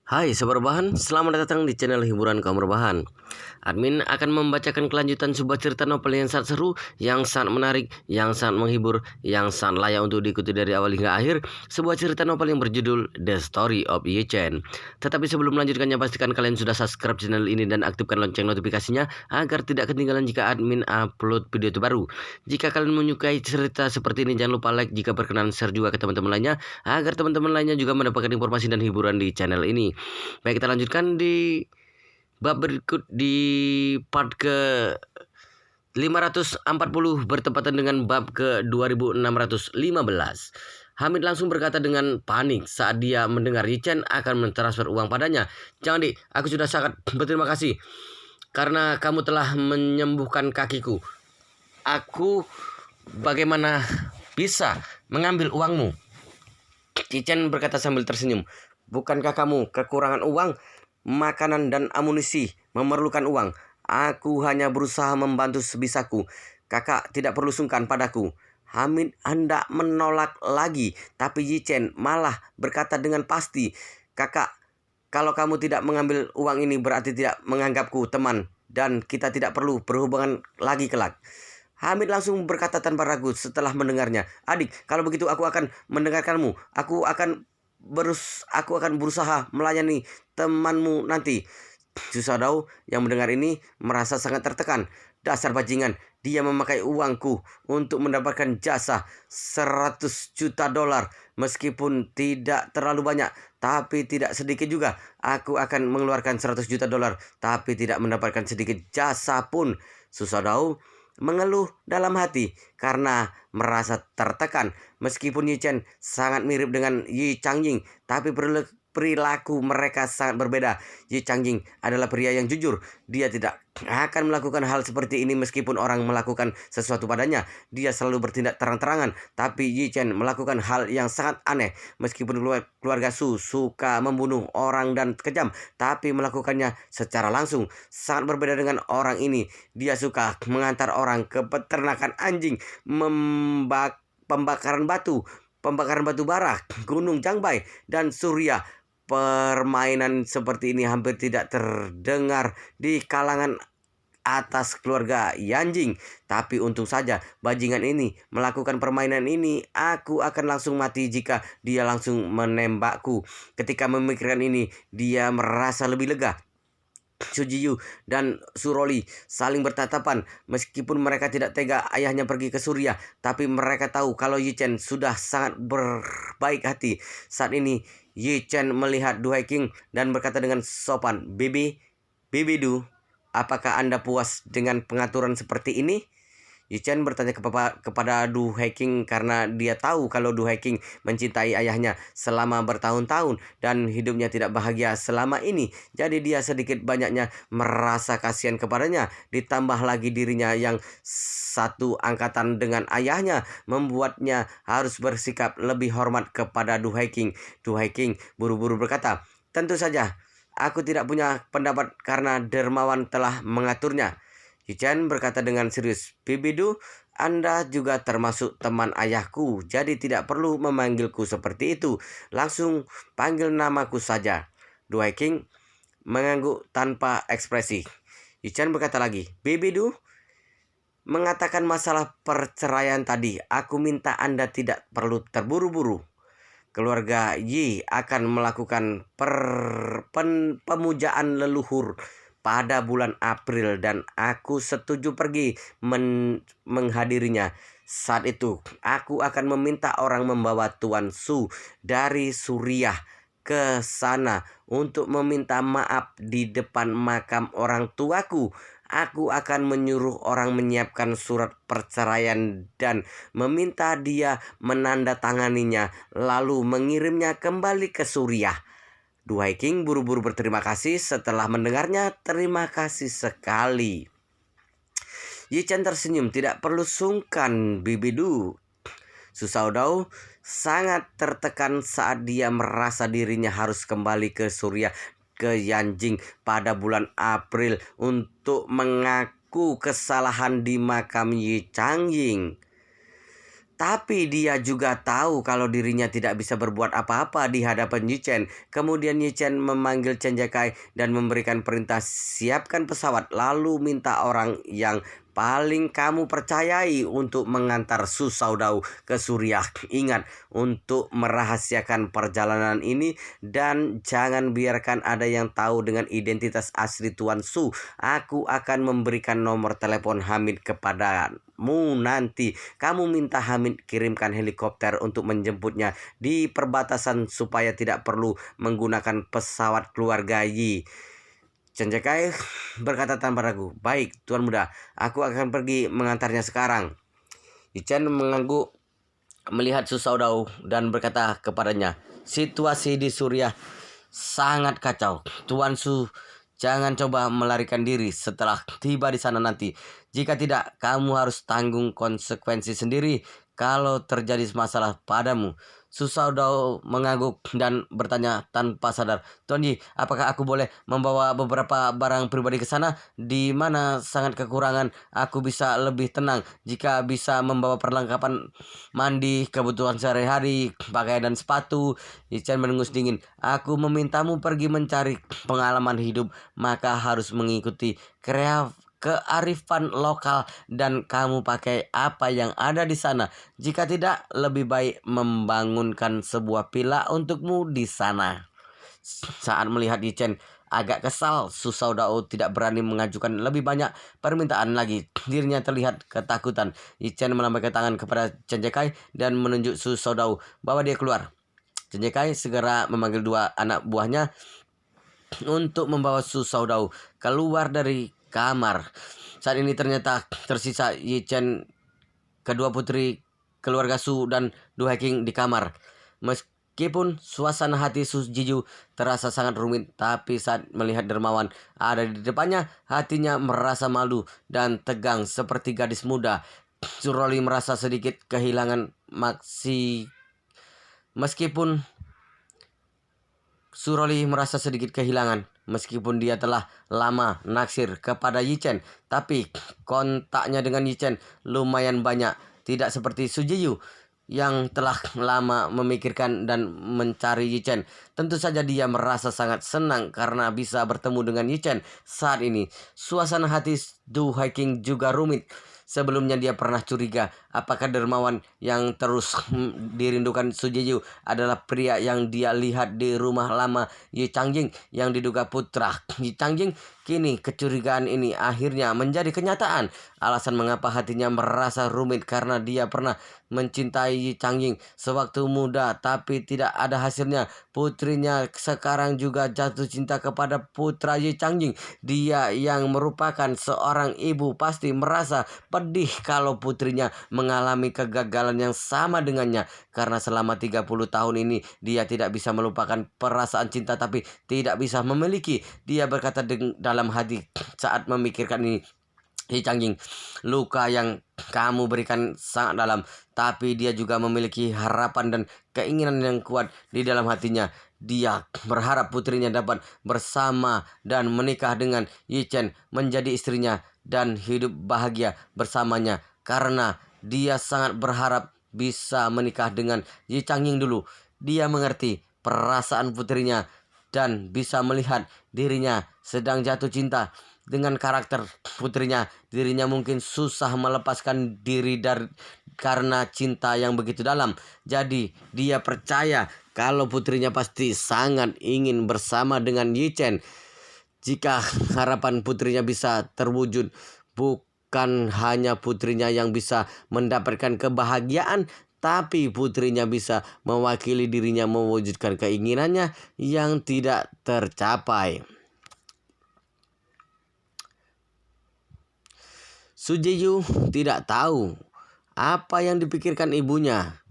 Hai Sobat Rebahan, selamat datang di channel hiburan kaum rebahan. Admin akan membacakan kelanjutan sebuah cerita novel yang sangat seru, yang sangat menarik, yang sangat menghibur, yang sangat layak untuk diikuti dari awal hingga akhir. Sebuah cerita novel yang berjudul The Story of Yi Chen. Tetapi sebelum melanjutkannya, pastikan kalian sudah subscribe channel ini dan aktifkan lonceng notifikasinya agar tidak ketinggalan jika admin upload video terbaru. Jika kalian menyukai cerita seperti ini, jangan lupa like, jika berkenan share juga ke teman-teman lainnya agar teman-teman lainnya juga mendapatkan informasi dan hiburan di channel ini. Baik, kita lanjutkan di bab berikut di part ke 540 bertepatan dengan bab ke 2615. Hamid langsung berkata dengan panik saat dia mendengar Yi Chen akan mentransfer uang padanya. "Jangan, Dik, aku sudah sangat berterima kasih karena kamu telah menyembuhkan kakiku. Aku bagaimana bisa mengambil uangmu?" Yi Chen berkata sambil tersenyum. "Bukankah kamu kekurangan uang? Makanan dan amunisi memerlukan uang. Aku hanya berusaha membantu sebisaku. Kakak tidak perlu sungkan padaku." Hamid hendak menolak lagi, tapi Yi Chen malah berkata dengan pasti, "Kakak, kalau kamu tidak mengambil uang ini berarti tidak menganggapku teman, dan kita tidak perlu berhubungan lagi kelak." Hamid langsung berkata tanpa ragu setelah mendengarnya, "Adik, kalau begitu aku akan mendengarkanmu. Aku akan berusaha melayani temanmu nanti." Susadau yang mendengar ini merasa sangat tertekan. Dasar bajingan, dia memakai uangku untuk mendapatkan jasa 100 juta dolar. Meskipun tidak terlalu banyak, tapi tidak sedikit juga. Aku akan mengeluarkan 100 juta dolar, tapi tidak mendapatkan sedikit jasa pun. Susadau mengeluh dalam hati karena merasa tertekan. Meskipun Yi Chen sangat mirip dengan Yi Changying, tapi perilaku mereka sangat berbeda. Yi Changying adalah pria yang jujur. Dia tidak akan melakukan hal seperti ini meskipun orang melakukan sesuatu padanya. Dia selalu bertindak terang-terangan. Tapi Yi Chen melakukan hal yang sangat aneh. Meskipun keluarga Su suka membunuh orang dan kejam, tapi melakukannya secara langsung. Sangat berbeda dengan orang ini. Dia suka mengantar orang ke peternakan anjing, pembakaran batu bara, Gunung Jangbai, dan Surya. Permainan seperti ini hampir tidak terdengar di kalangan atas keluarga Yanjing. Tapi untung saja bajingan ini melakukan permainan ini. Aku akan langsung mati jika dia langsung menembakku. Ketika memikirkan ini, dia merasa lebih lega. Sujiyu dan Suroli saling bertatapan. Meskipun mereka tidak tega ayahnya pergi ke Surya, tapi mereka tahu kalau Yi Chen sudah sangat berbaik hati. Saat ini Yi Chen melihat Du Haiking dan berkata dengan sopan, Bibi Du, apakah Anda puas dengan pengaturan seperti ini?" Yi Chen bertanya kepada Du Haiking karena dia tahu kalau Du Haiking mencintai ayahnya selama bertahun-tahun dan hidupnya tidak bahagia selama ini. Jadi dia sedikit banyaknya merasa kasihan kepadanya. Ditambah lagi dirinya yang satu angkatan dengan ayahnya membuatnya harus bersikap lebih hormat kepada Du Haiking. Du Haiking buru-buru berkata, "Tentu saja, aku tidak punya pendapat karena dermawan telah mengaturnya." Yi Chen berkata dengan serius, "Bibi Du, Anda juga termasuk teman ayahku, jadi tidak perlu memanggilku seperti itu. Langsung panggil namaku saja." Du Haiking mengangguk tanpa ekspresi. Yi Chen berkata lagi, "Bibi Du, mengatakan masalah perceraian tadi, aku minta Anda tidak perlu terburu-buru. Keluarga Yi akan melakukan pemujaan leluhur pada bulan April dan aku setuju pergi menghadirinya. Saat itu aku akan meminta orang membawa Tuan Su dari Suriah ke sana untuk meminta maaf di depan makam orang tuaku. Aku akan menyuruh orang menyiapkan surat perceraian dan meminta dia menandatanganinya lalu mengirimnya kembali ke Suriah." Du Haiking buru-buru berterima kasih setelah mendengarnya. "Terima kasih sekali." Yi Chen tersenyum. "Tidak perlu sungkan, Bibi Du." Susaudau sangat tertekan saat dia merasa dirinya harus kembali ke Suriah, ke Yanjing pada bulan April untuk mengaku kesalahan di makam Yi Changying. Tapi dia juga tahu kalau dirinya tidak bisa berbuat apa-apa di hadapan Yi Chen. Kemudian Yi Chen memanggil Chen Jiekai dan memberikan perintah siapkan pesawat. Lalu minta orang yang paling kamu percayai untuk mengantar Su Shaodao ke Suriah. Ingat untuk merahasiakan perjalanan ini dan jangan biarkan ada yang tahu dengan identitas asli Tuan Su. Aku akan memberikan nomor telepon Hamid kepadamu nanti. Kamu minta Hamid kirimkan helikopter untuk menjemputnya di perbatasan supaya tidak perlu menggunakan pesawat keluarga Yi. Chen Jiekai berkata tanpa ragu, "Baik, Tuan Muda, aku akan pergi mengantarnya sekarang." Yi Chen mengangguk melihat Su Shaodao dan berkata kepadanya, "Situasi di Suriah sangat kacau. Tuan Su, jangan coba melarikan diri setelah tiba di sana nanti. Jika tidak, kamu harus tanggung konsekuensi sendiri kalau terjadi masalah padamu." Su Shaodao mengangguk dan bertanya tanpa sadar, "Tuan Yi, apakah aku boleh membawa beberapa barang pribadi ke sana? Di mana sangat kekurangan, aku bisa lebih tenang jika bisa membawa perlengkapan mandi, kebutuhan sehari-hari, pakaian dan sepatu." Ichen mendengus dingin. "Aku memintamu pergi mencari pengalaman hidup, maka harus mengikuti kearifan lokal dan kamu pakai apa yang ada di sana. Jika tidak, lebih baik membangunkan sebuah villa untukmu di sana." Saat melihat Yichen agak kesal, Su Shaodao tidak berani mengajukan lebih banyak permintaan lagi. Dirinya terlihat ketakutan. Yichen melambaikan tangan kepada Chen Jiekai dan menunjuk Su Shaodao bahwa dia keluar. Chen Jiekai segera memanggil dua anak buahnya untuk membawa Su Shaodao keluar dari kamar. Saat ini ternyata tersisa Yi Chen, kedua putri keluarga Su dan Du Haiking di kamar. Meskipun suasana hati Su Jiju terasa sangat rumit, tapi saat melihat dermawan ada di depannya, hatinya merasa malu dan tegang seperti gadis muda. Suroli merasa sedikit kehilangan meskipun Suroli merasa sedikit kehilangan meskipun dia telah lama naksir kepada Yi Chen, tapi kontaknya dengan Yi Chen lumayan banyak, tidak seperti Su Jiyu yang telah lama memikirkan dan mencari Yi Chen. Tentu saja dia merasa sangat senang karena bisa bertemu dengan Yi Chen saat ini. Suasana hati Du Haiking juga rumit. Sebelumnya dia pernah curiga apakah dermawan yang terus dirindukan Su Jiyu adalah pria yang dia lihat di rumah lama Yi Changjing yang diduga putra Yi Changjing. Kini kecurigaan ini akhirnya menjadi kenyataan. Alasan mengapa hatinya merasa rumit karena dia pernah mencintai Yi Changjing sewaktu muda tapi tidak ada hasilnya. Putrinya sekarang juga jatuh cinta kepada putra Yi Changjing. Dia yang merupakan seorang ibu pasti merasa pedih kalau putrinya mengalami kegagalan yang sama dengannya. Karena selama 30 tahun ini dia tidak bisa melupakan perasaan cinta tapi tidak bisa memiliki. Dia berkata dalam hati saat memikirkan ini, "Yi Changjing, luka yang kamu berikan sangat dalam, tapi dia juga memiliki harapan dan keinginan yang kuat di dalam hatinya. Dia berharap putrinya dapat bersama dan menikah dengan Yi Chen, menjadi istrinya dan hidup bahagia bersamanya. Karena dia sangat berharap bisa menikah dengan Yi Changjing dulu. Dia mengerti perasaan putrinya dan bisa melihat dirinya sedang jatuh cinta dengan karakter putrinya. Dirinya mungkin susah melepaskan diri karena cinta yang begitu dalam. Jadi dia percaya kalau putrinya pasti sangat ingin bersama dengan Yi Chen. Jika harapan putrinya bisa terwujud, bukan hanya putrinya yang bisa mendapatkan kebahagiaan, tapi putrinya bisa mewakili dirinya mewujudkan keinginannya yang tidak tercapai. Su Jiyu tidak tahu apa yang dipikirkan ibunya,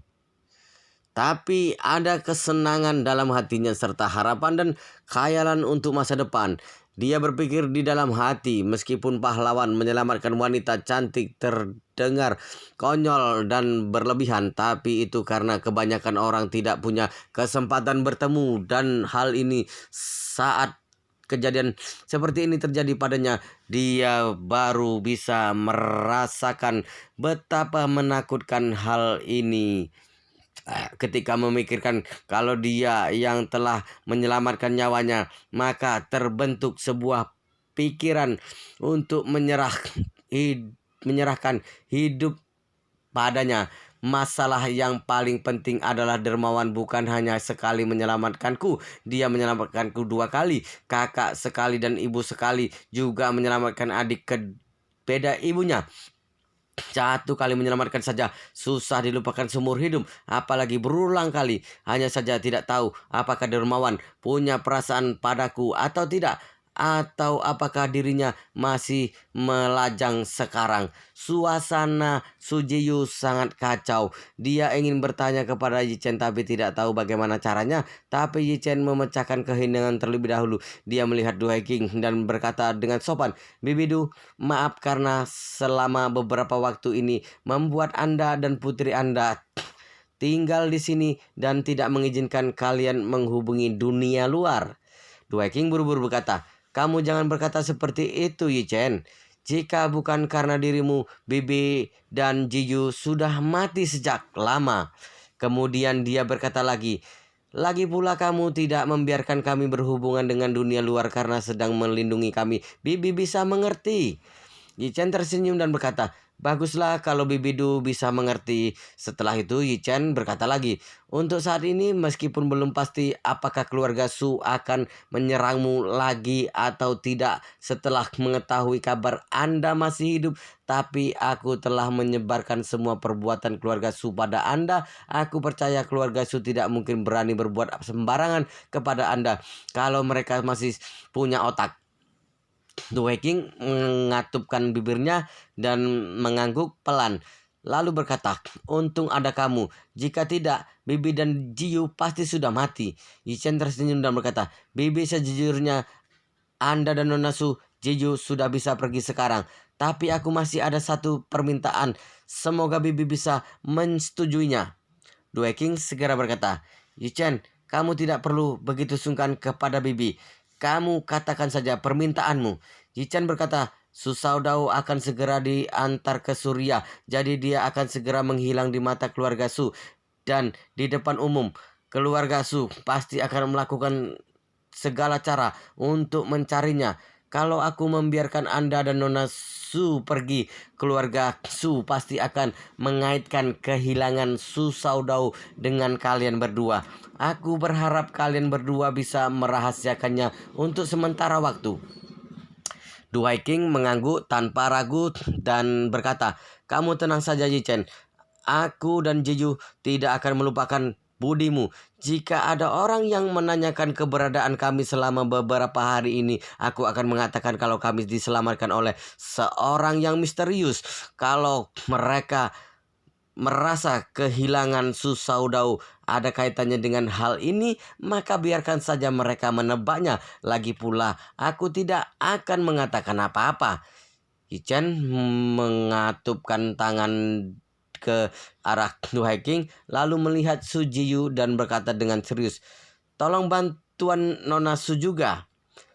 tapi ada kesenangan dalam hatinya serta harapan dan khayalan untuk masa depan. Dia berpikir di dalam hati, meskipun pahlawan menyelamatkan wanita cantik terdengar konyol dan berlebihan, tapi itu karena kebanyakan orang tidak punya kesempatan bertemu dan hal ini saat kejadian seperti ini terjadi padanya, dia baru bisa merasakan betapa menakutkan hal ini. Ketika memikirkan kalau dia yang telah menyelamatkan nyawanya, maka terbentuk sebuah pikiran untuk menyerahkan hidup padanya. Masalah yang paling penting adalah dermawan bukan hanya sekali menyelamatkanku, dia menyelamatkanku 2 kali, kakak sekali dan ibu sekali, juga menyelamatkan adik ke beda ibunya. 1 kali menyelamatkan saja susah dilupakan seumur hidup, apalagi berulang kali. Hanya saja tidak tahu apakah dermawan punya perasaan padaku atau tidak, atau apakah dirinya masih melajang sekarang. Suasana Sujiyu sangat kacau. Dia ingin bertanya kepada Yichen tapi tidak tahu bagaimana caranya. Tapi Yichen memecahkan keheningan terlebih dahulu. Dia melihat Du King dan berkata dengan sopan, "Bibidu, maaf karena selama beberapa waktu ini membuat Anda dan putri Anda tinggal di sini dan tidak mengizinkan kalian menghubungi dunia luar." Du King buru-buru berkata, "Kamu jangan berkata seperti itu, Yichen. Jika bukan karena dirimu, Bibi dan Jiyu sudah mati sejak lama." Kemudian dia berkata lagi pula kamu tidak membiarkan kami berhubungan dengan dunia luar karena sedang melindungi kami. Bibi bisa mengerti." Yichen tersenyum dan berkata, "Baguslah kalau Bibidu bisa mengerti." Setelah itu Yichen berkata lagi, "Untuk saat ini meskipun belum pasti apakah keluarga Su akan menyerangmu lagi atau tidak setelah mengetahui kabar Anda masih hidup, tapi aku telah menyebarkan semua perbuatan keluarga Su pada Anda. Aku percaya keluarga Su tidak mungkin berani berbuat sembarangan kepada Anda kalau mereka masih punya otak." Du King mengatupkan bibirnya dan mengangguk pelan, lalu berkata, "Untung ada kamu. Jika tidak, Bibi dan Jiu pasti sudah mati." Yichen tersenyum dan berkata, "Bibi, sejujurnya Anda dan Nona Su Jiu sudah bisa pergi sekarang. Tapi aku masih ada satu permintaan. Semoga Bibi bisa menyetujuinya." Du King segera berkata, "Yichen, kamu tidak perlu begitu sungkan kepada Bibi. Kamu katakan saja permintaanmu." Yichen berkata, "Susau Dao akan segera diantar ke Surya. Jadi dia akan segera menghilang di mata keluarga Su. Dan di depan umum, keluarga Su pasti akan melakukan segala cara untuk mencarinya. Kalau aku membiarkan Anda dan Nona Su pergi, keluarga Su pasti akan mengaitkan kehilangan Susau Dao dengan kalian berdua. Aku berharap kalian berdua bisa merahasiakannya untuk sementara waktu." Du King mengangguk tanpa ragu dan berkata, "Kamu tenang saja, Yichen. Aku dan Jeju tidak akan melupakan budimu. Jika ada orang yang menanyakan keberadaan kami selama beberapa hari ini, aku akan mengatakan kalau kami diselamatkan oleh seorang yang misterius. Kalau mereka merasa kehilangan Susau Dao ada kaitannya dengan hal ini, maka biarkan saja mereka menebaknya. Lagi pula, aku tidak akan mengatakan apa-apa." Yichen mengatupkan tangan ke arah Du King, lalu melihat Su Jiyu dan berkata dengan serius, "Tolong bantuan Nona Su juga."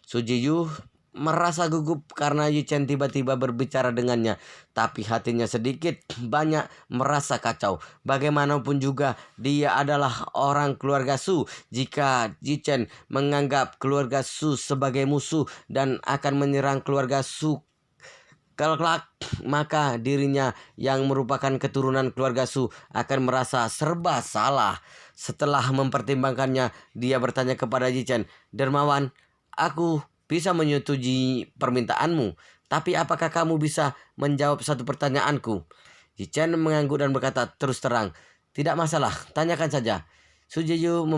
Su Jiyu merasa gugup karena Yichen tiba-tiba berbicara dengannya, tapi hatinya sedikit banyak merasa kacau. Bagaimanapun juga dia adalah orang keluarga Su. Jika Yichen menganggap keluarga Su sebagai musuh dan akan menyerang keluarga Su kelak, maka dirinya yang merupakan keturunan keluarga Su akan merasa serba salah. Setelah mempertimbangkannya, dia bertanya kepada Yichen, "Dermawan, aku bisa menyetujui permintaanmu, tapi apakah kamu bisa menjawab satu pertanyaanku?" Yichen mengangguk dan berkata terus terang, "Tidak masalah, tanyakan saja." Sujiyu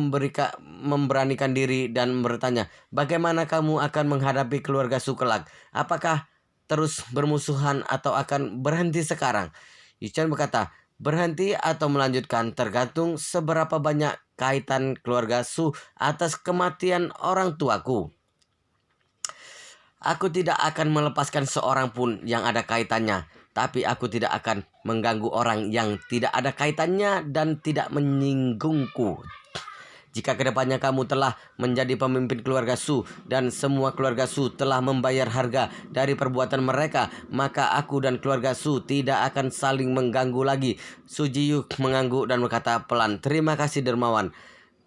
memberanikan diri dan bertanya, "Bagaimana kamu akan menghadapi keluarga Su kelak? Apakah terus bermusuhan atau akan berhenti sekarang?" Yichen berkata, "Berhenti atau melanjutkan tergantung seberapa banyak kaitan keluarga Su atas kematian orang tuaku. Aku tidak akan melepaskan seorang pun yang ada kaitannya, tapi aku tidak akan mengganggu orang yang tidak ada kaitannya dan tidak menyinggungku." Jika kedepannya kamu telah menjadi pemimpin keluarga Su dan semua keluarga Su telah membayar harga dari perbuatan mereka, maka aku dan keluarga Su tidak akan saling mengganggu lagi. Su Jiyu mengangguk dan berkata pelan, "Terima kasih dermawan."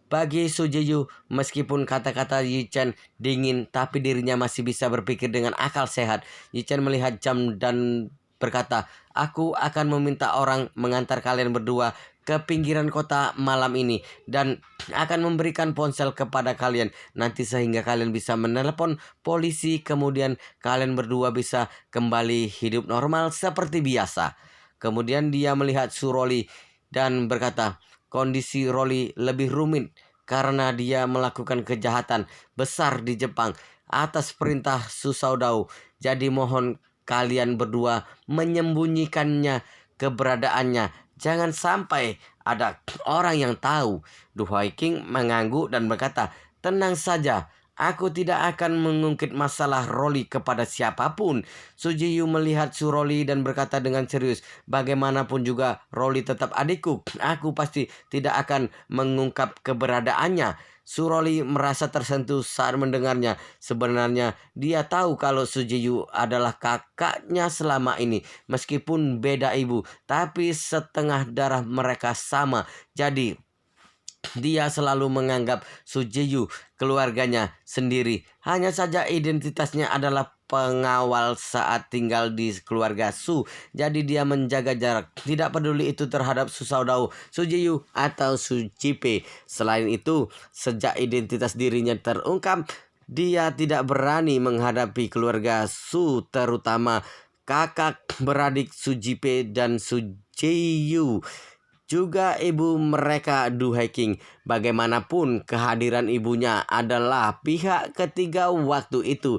Bagi Su Jiyu, meskipun kata-kata Yi Chen dingin, tapi dirinya masih bisa berpikir dengan akal sehat. Yi Chen melihat jam dan berkata, "Aku akan meminta orang mengantar kalian berdua ke pinggiran kota malam ini dan akan memberikan ponsel kepada kalian nanti sehingga kalian bisa menelepon polisi, kemudian kalian berdua bisa kembali hidup normal seperti biasa." Kemudian dia melihat Suroli dan berkata, kondisi Rolly lebih rumit karena dia melakukan kejahatan besar di Jepang atas perintah Susaudau. Jadi mohon kalian berdua menyembunyikannya keberadaannya. Jangan sampai ada orang yang tahu. Du King mengangguk dan berkata, "Tenang saja. Aku tidak akan mengungkit masalah Rolly kepada siapapun." Su Jiyu melihat Su Rolly dan berkata dengan serius, "Bagaimanapun juga Rolly tetap adikku. Aku pasti tidak akan mengungkap keberadaannya." Su Rolly merasa tersentuh saat mendengarnya. Sebenarnya dia tahu kalau Su Jiyu adalah kakaknya selama ini. Meskipun beda ibu, tapi setengah darah mereka sama. Jadi dia selalu menganggap Su Jiyu keluarganya sendiri. Hanya saja identitasnya adalah pengawal saat tinggal di keluarga Su. Jadi dia menjaga jarak. Tidak peduli itu terhadap Su Saudau, Su Jiyu, atau Su Jipe. Selain itu, sejak identitas dirinya terungkap, dia tidak berani menghadapi keluarga Su, terutama kakak beradik Su Jipe dan Su Jiyu. Juga ibu mereka Du King. Bagaimanapun kehadiran ibunya adalah pihak ketiga waktu itu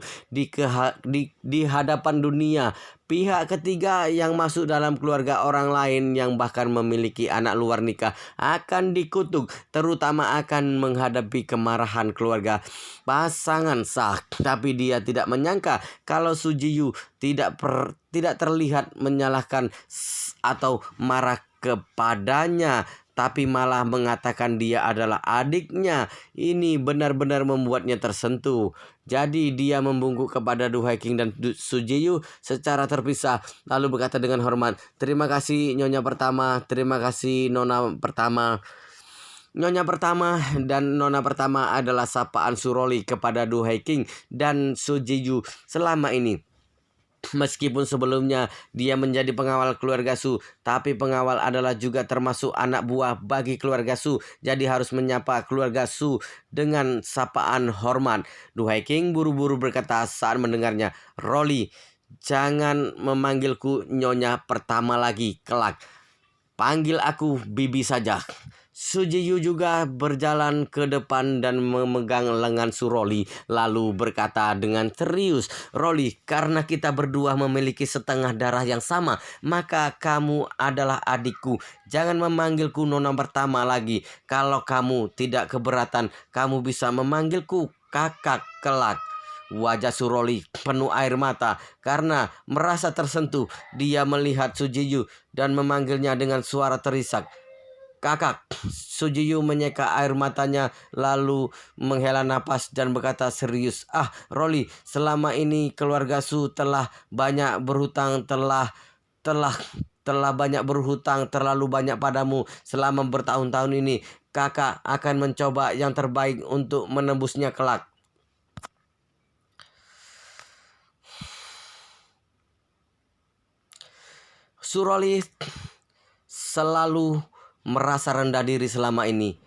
di hadapan dunia. Pihak ketiga yang masuk dalam keluarga orang lain yang bahkan memiliki anak luar nikah akan dikutuk, terutama akan menghadapi kemarahan keluarga pasangan sah. Tapi dia tidak menyangka kalau Su Jiyu tidak terlihat menyalahkan atau marah kepadanya, tapi malah mengatakan dia adalah adiknya. Ini benar-benar membuatnya tersentuh. Jadi dia membungkuk kepada Du King dan Su Jiyu secara terpisah, lalu berkata dengan hormat, "Terima kasih Nyonya pertama, terima kasih Nona pertama." Nyonya pertama dan Nona pertama adalah sapaan Suroli kepada Du King dan Su Jiyu selama ini. Meskipun sebelumnya dia menjadi pengawal keluarga Su, tapi pengawal adalah juga termasuk anak buah bagi keluarga Su. Jadi harus menyapa keluarga Su dengan sapaan hormat. Du King buru-buru berkata saat mendengarnya, "Rolly, jangan memanggilku Nyonya pertama lagi kelak. Panggil aku Bibi saja." Su Jiyu juga berjalan ke depan dan memegang lengan Su Rolly, lalu berkata dengan serius, "Rolly, karena kita berdua memiliki setengah darah yang sama, maka kamu adalah adikku. Jangan memanggilku Nona pertama lagi. Kalau kamu tidak keberatan, kamu bisa memanggilku kakak kelak." Wajah Su Rolly penuh air mata karena merasa tersentuh. Dia melihat Su Jiyu dan memanggilnya dengan suara terisak, "Kakak." Su Jiyu menyeka air matanya lalu menghela napas dan berkata serius, Rolly, selama ini keluarga Su telah banyak berhutang, telah banyak berhutang terlalu banyak padamu selama bertahun-tahun ini. Kakak akan mencoba yang terbaik untuk menembusnya kelak." Su Rolly selalu merasa rendah diri selama ini.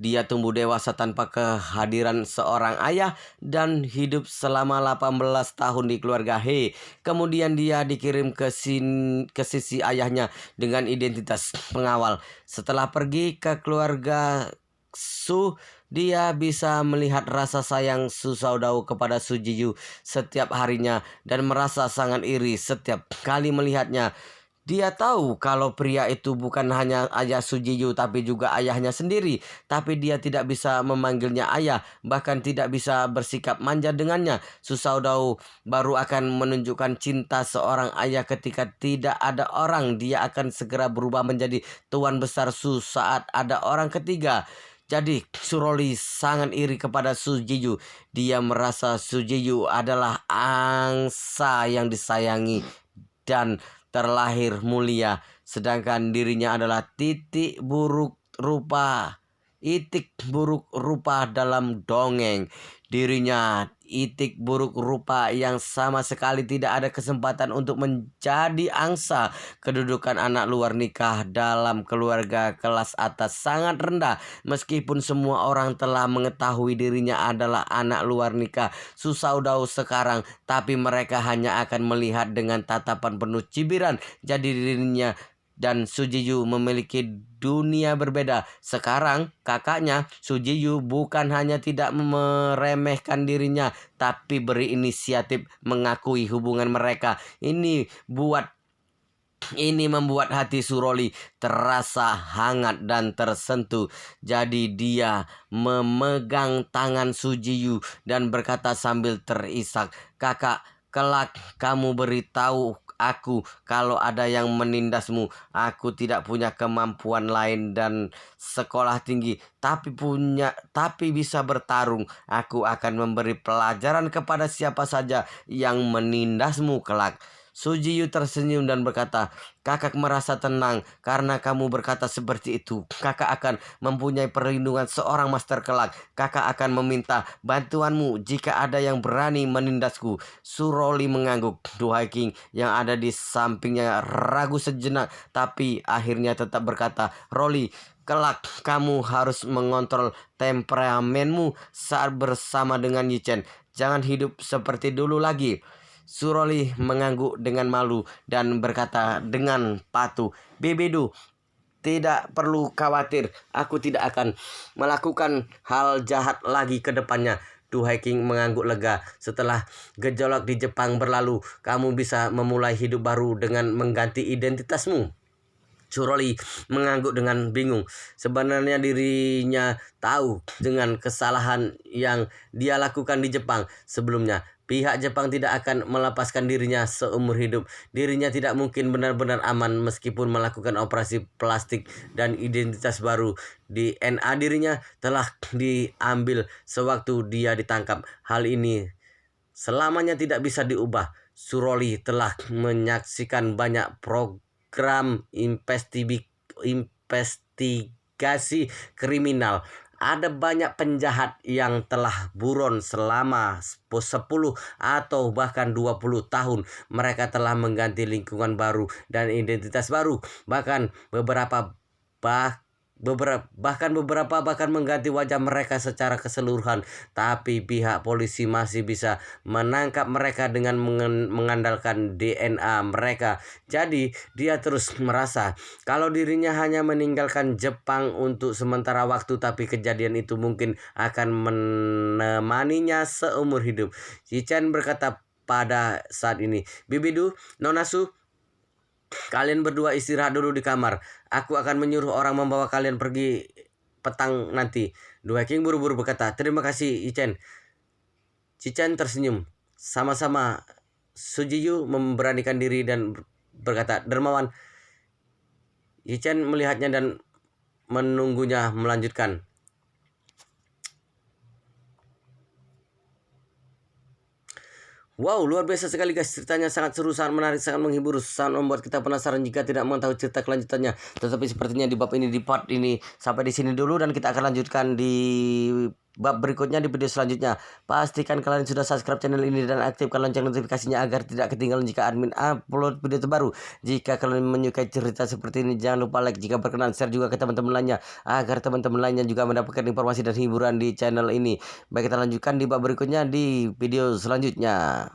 Dia tumbuh dewasa tanpa kehadiran seorang ayah dan hidup selama 18 tahun di keluarga He. Kemudian dia dikirim ke sisi ayahnya dengan identitas pengawal. Setelah pergi ke keluarga Su, dia bisa melihat rasa sayang Su Saudau kepada Su Jiyu setiap harinya dan merasa sangat iri setiap kali melihatnya. Dia tahu kalau pria itu bukan hanya ayah Su Jiyu tapi juga ayahnya sendiri. Tapi dia tidak bisa memanggilnya ayah, bahkan tidak bisa bersikap manja dengannya. Su Saudau baru akan menunjukkan cinta seorang ayah ketika tidak ada orang. Dia akan segera berubah menjadi tuan besar Su saat ada orang ketiga. Jadi Suroli sangat iri kepada Sujiyu. Dia merasa Sujiyu adalah angsa yang disayangi dan terlahir mulia, sedangkan dirinya adalah itik buruk rupa dalam dongeng. Dirinya itik buruk rupa yang sama sekali tidak ada kesempatan untuk menjadi angsa. Kedudukan anak luar nikah dalam keluarga kelas atas sangat rendah. Meskipun semua orang telah mengetahui dirinya adalah anak luar nikah Susaudau sekarang, tapi mereka hanya akan melihat dengan tatapan penuh cibiran. Jadi dirinya dan Sujiyu memiliki dunia berbeda. Sekarang kakaknya Sujiyu bukan hanya tidak meremehkan dirinya, tapi berinisiatif mengakui hubungan mereka. Ini membuat hati Suroli terasa hangat dan tersentuh. Jadi dia memegang tangan Sujiyu dan berkata sambil terisak, "Kakak, kelak kamu beritahu aku kalau ada yang menindasmu. Aku tidak punya kemampuan lain dan sekolah tinggi, tapi bisa bertarung. Aku akan memberi pelajaran kepada siapa saja yang menindasmu kelak." Sujiyu tersenyum dan berkata, "Kakak merasa tenang karena kamu berkata seperti itu. Kakak akan mempunyai perlindungan seorang master kelak. Kakak akan meminta bantuanmu jika ada yang berani menindasku." Suroli mengangguk. Duhai King yang ada di sampingnya ragu sejenak, tapi akhirnya tetap berkata, "Roli, kelak kamu harus mengontrol temperamenmu saat bersama dengan Yichen. Jangan hidup seperti dulu lagi." Suroli mengangguk dengan malu dan berkata dengan patuh, "Bebedu, tidak perlu khawatir. Aku tidak akan melakukan hal jahat lagi ke depannya." Duhai King mengangguk lega. "Setelah gejolak di Jepang berlalu, kamu bisa memulai hidup baru dengan mengganti identitasmu." Suroli mengangguk dengan bingung. Sebenarnya dirinya tahu dengan kesalahan yang dia lakukan di Jepang sebelumnya. Pihak Jepang tidak akan melepaskan dirinya seumur hidup. Dirinya tidak mungkin benar-benar aman meskipun melakukan operasi plastik dan identitas baru. DNA dirinya telah diambil sewaktu dia ditangkap. Hal ini selamanya tidak bisa diubah. Suroli telah menyaksikan banyak program investigasi kriminal. Ada banyak penjahat yang telah buron selama 10 atau bahkan 20 tahun. Mereka telah mengganti lingkungan baru dan identitas baru. Bahkan beberapa mengganti wajah mereka secara keseluruhan. Tapi pihak polisi masih bisa menangkap mereka dengan mengandalkan DNA mereka. Jadi dia terus merasa kalau dirinya hanya meninggalkan Jepang untuk sementara waktu, tapi kejadian itu mungkin akan menemaninya seumur hidup. Yichen berkata pada saat ini, "Bibidu, Nonasu, kalian berdua istirahat dulu di kamar. Aku akan menyuruh orang membawa kalian pergi petang nanti." Duhai King buru-buru berkata, "Terima kasih, Yichen." Yichen tersenyum. Sama-sama. Sujiyu memberanikan diri dan berkata, "Dermawan." Yichen melihatnya dan menunggunya melanjutkan. Wow, luar biasa sekali guys. Ceritanya sangat seru, sangat menarik, sangat menghibur, sangat membuat kita penasaran jika tidak mengetahui cerita kelanjutannya. Tetapi sepertinya di bab ini, di part ini sampai di sini dulu, dan kita akan lanjutkan di bab berikutnya di video selanjutnya. Pastikan kalian sudah subscribe channel ini dan aktifkan lonceng notifikasinya agar tidak ketinggalan jika admin upload video terbaru. Jika kalian menyukai cerita seperti ini, jangan lupa like, jika berkenan share juga ke teman-teman lainnya agar teman-teman lainnya juga mendapatkan informasi dan hiburan di channel ini. Baik, kita lanjutkan di bab berikutnya di video selanjutnya.